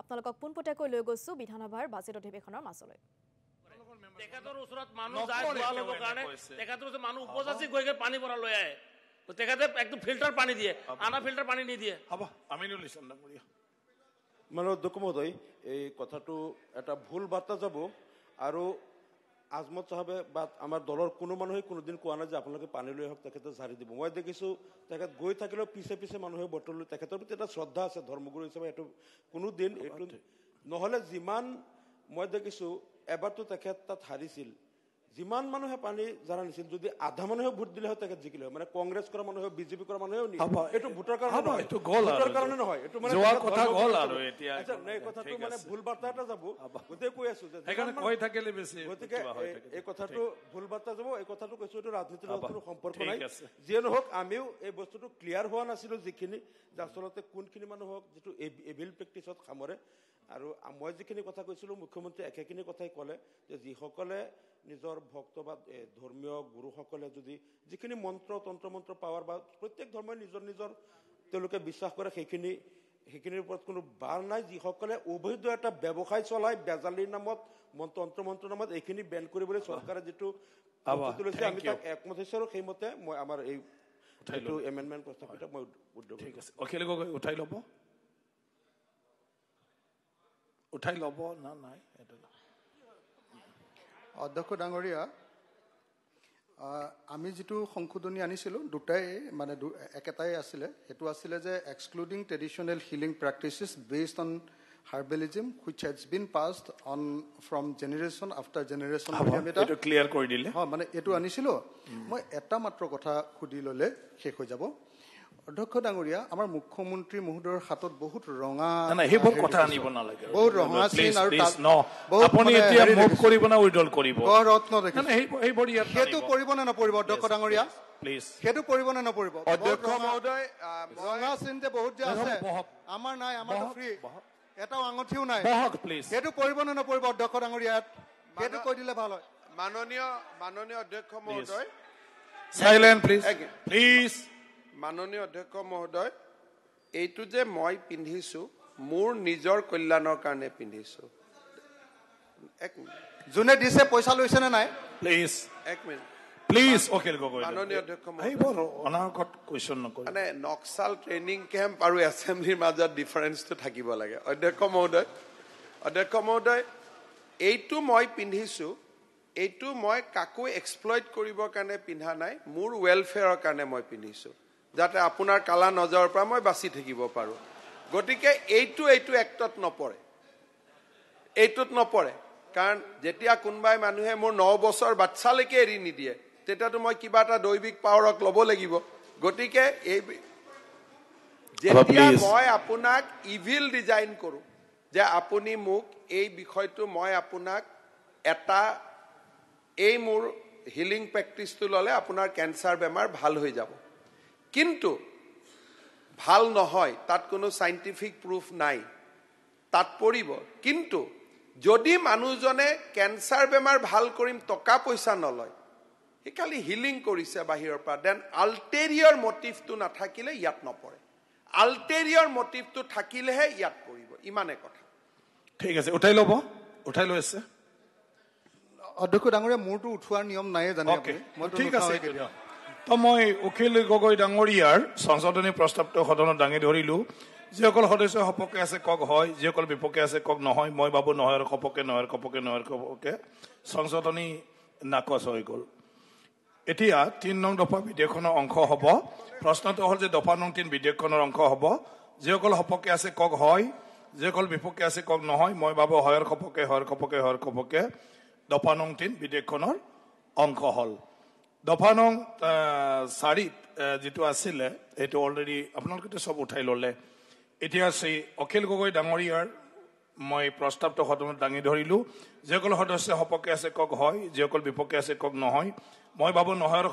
আপোনালোকক পোনপটীয়াকৈ লৈ গৈছো বিধানসভাৰ বাজেট অধিৱেশনৰ মাজলৈ তেখেতৰ ওচৰত মানুহ যায় খোৱা ল'বৰ কাৰণে তেখেতৰ ওচৰত মানুহ উপজাতি গৈ পানী ভৰা লৈ আহে তেখেতে একদম ফিল্টাৰ পানী দিয়ে আনা ফিল্টাৰ পানী নিদিয়ে হ'ব আমিনুল ইছলাম ডাঙৰীয়া মানে অধ্যক্ষ মহোদয় এই কথাটো এটা ভুল বাৰ্তা যাব আৰু আজমত সাহেবে বা আমাৰ দলৰ কোনো মানুহে কোনোদিন কোৱা নাই যে আপোনালোকে পানী লৈ আহক তেখেতে ঝাৰি দিব মই দেখিছোঁ তেখেত গৈ থাকিলেও পিছে পিছে মানুহে বটল লৈ তেখেতৰ প্ৰতি এটা শ্ৰদ্ধা আছে ধৰ্মগুৰু হিচাপে এইটো কোনোদিন এইটো নহ'লে যিমান মই দেখিছোঁ এবাৰতো তেখেত তাত হাৰিছিল যিমান মানুহে পানী জানা নিছিল যদি আধা মানুহে ভোট দিলে হয় তেখেত জিকিলে হয় মানে কংগ্ৰেছ কৰা মানুহে বিজেপি কৰা মানুহেও এইটো ভোটৰ কাৰণে নহয় ভোটৰ কাৰণে নহয় এইটো মানে কথা গ'ল আৰু এতিয়া এই কথাটো মানে ভুল বাৰ্তা এটা যাব গোটেই কৈ আছো যে সেইকাৰণে কৈ থাকিলে বেছি গতিকে এই কথাটো ভুল বাৰ্তা যাব এই কথাটো কৈছো এইটো ৰাজনীতিৰ লগত কোনো সম্পৰ্ক নাই যিয়ে নহওক আমিও এই বস্তুটো ক্লিয়াৰ হোৱা নাছিলো যিখিনি যে আচলতে কোনখিনি মানুহক যিটো এভিল প্ৰেক্টিছত সামৰে আৰু মই যিখিনি কথা কৈছিলোঁ মুখ্যমন্ত্ৰী একেখিনি কথাই ক'লে যে যিসকলে নিজৰ ভক্ত বা ধৰ্মীয় গুৰুসকলে যদি যিখিনি মন্ত্ৰ তন্ত্ৰ মন্ত্ৰ পাৱাৰ বা প্ৰত্যেক ধৰ্মই নিজৰ নিজৰ তেওঁলোকে বিশ্বাস কৰে সেইখিনিৰ ওপৰত কোনো বাৰ নাই যিসকলে অবৈধ এটা ব্যৱসায় চলাই বেজালিৰ নামত তন্ত্ৰ মন্ত্ৰ নামত এইখিনি বেন কৰিবলৈ চৰকাৰে যিটো লৈছে আমি তাক একমত হৈছোঁ আৰু সেইমতে মই আমাৰ এই এমেণ্ডমেণ্ট প্ৰস্তাৱিত মই উদ্যোগ ঠিক আছে অখিল গগৈ উঠাই ল'ব না নাই অধ্যক্ষ ডাঙৰীয়া আমি যিটো সংশোধনী আনিছিলোঁ দুটাই মানে একেটাই আছিলে সেইটো আছিলে যে excluding traditional healing practices based on herbalism which has been passed on from generation after generation clear কৰি দিলে হয় মানে এইটো আনিছিলোঁ মই এটা মাত্ৰ কথা সুধি ল'লে শেষ হৈ যাব অধ্যক্ষ ডাঙৰীয়া আমাৰ মুখ্যমন্ত্ৰী মহোদয়ৰ হাতত বহুত ৰঙা সেইবোৰ কথা আনিব নালাগে বহুত ৰঙা চিন আৰু আপুনি এতিয়া মুভ কৰিব না উইড্ৰল কৰিব ৰত্ন সেইটো কৰিব নে নপৰিব অধ্যক্ষ ডাঙৰীয়া প্লিজ সেইটো কৰিব নে নপৰিব অধ্যক্ষ মহোদয় ৰঙা চিন যে বহুত যে আছে আমাৰ নাই আমাৰ ফ্ৰী এটাও আঙঠিও নাই সেইটো কৰিব নে নপৰিব অধ্যক্ষ ডাঙৰীয়া সেইটো কৈ দিলে ভাল হয় মাননীয় অধ্যক্ষ মহোদয় সাইলেন্ট প্লিজ মাননীয় অধ্যক্ষ মহোদয় এইটো যে মই পিন্ধিছো মোৰ নিজৰ কল্যাণৰ কাৰণে পিন্ধিছো এক মিনিট যোনে দিছে পইচা লৈছে নে নাই প্লিজ এক মিনিট প্লিজ অখিল গগৈ মাননীয় অধ্যক্ষ এইবোৰ অনাগত কোৱেশ্যন নকৰে মানে নক্সাল ট্ৰেইনিং কেম্প আৰু এছেম্বলিৰ মাজত ডিফাৰেন্সটো থাকিব লাগে অধ্যক্ষ মহোদয় এইটো মই পিন্ধিছো এইটো মই কাকো এক্সপ্লইট কৰিবৰ কাৰণে পিন্ধা নাই মোৰ ৱেলফেয়াৰৰ কাৰণে মই পিন্ধিছো যাতে আপোনাৰ কালা নজৰৰ পৰা মই বাচি থাকিব পাৰোঁ গতিকে এইটো এক্টত নপৰে কাৰণ যেতিয়া কোনোবাই মানুহে মোৰ 9 বছৰ বাচ্চালৈকে এৰি নিদিয়ে তেতিয়াতো মই কিবা এটা দৈবিক পাৱাৰক ল'ব লাগিব গতিকে যেতিয়া মই আপোনাক ইভিল ডিজাইন কৰোঁ যে আপুনি মোক এই বিষয়টো মই আপোনাক এটা এই মোৰ হিলিং প্ৰেক্টিচটো ল'লে আপোনাৰ কেঞ্চাৰ বেমাৰ ভাল হৈ যাব কিন্তু ভাল নহয় তাত কোনো সাইন্টিফিক প্ৰুফ নাই তাত পৰিব কিন্তু যদি মানুহজনে কেঞ্চাৰ বেমাৰ ভাল কৰিম টকা পইচা নলয় সি খালি হিলিং কৰিছে বাহিৰৰ পৰা দেন আল্টেৰিয়ৰ মটিভটো নাথাকিলে ইয়াত নপৰে আল্টেৰিয়ৰ মটিভটো থাকিলেহে ইয়াত পৰিব ইমানে কথা ঠিক আছে উঠাই লৈ আছে অধ্যক্ষ ডাঙৰীয়া মোৰটো উঠোৱাৰ নিয়ম নাইয়ে জানে ঠিক আছে তো মই অখিল গগৈ ডাঙৰীয়াৰ সংশোধনী প্ৰস্তাৱটো সদনত দাঙি ধৰিলোঁ যিসকল সদস্য সপক্ষে আছে কওক হয় যিসকল বিপক্ষে আছে কওক নহয় মই ভাবোঁ নহয় আৰু সপক্ষে সংশোধনী নাকচ হৈ গ'ল এতিয়া 3 নং দফা বিধেয়কখনৰ অংশ হ'ব প্ৰশ্নটো হ'ল যে দফা নং 3 বিধেয়কখনৰ অংশ হ'ব যিসকল সপক্ষে আছে কওক হয় যিসকল বিপক্ষে আছে কওক নহয় মই ভাবোঁ হয়ৰ সপক্ষে দফা নং 3 বিধেয়কখনৰ অংশ হ'ল দফা নং 4 যিটো আছিলে এইটো অলৰেডি আপোনালোকে চব উঠাই ল'লে এতিয়া সেই অখিল গগৈ ডাঙৰীয়াৰ মই প্ৰস্তাৱটো সদনত দাঙি ধৰিলোঁ যিসকল সদস্য সপক্ষে আছে কওক হয় যিসকল বিপক্ষে আছে কওক নহয় মই ভাবোঁ নহয়ৰ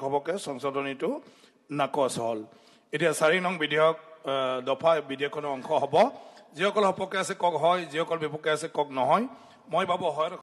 সপক্ষে সংশোধনীটো নাকচ হ'ল এতিয়া 4 নং বিধেয়ক দফা বিধেয়কখনৰ অংশ হ'ব যিসকল সপক্ষে আছে কওক হয় যিসকল বিপক্ষে আছে কওক নহয় মই ভাবোঁ হয়ৰ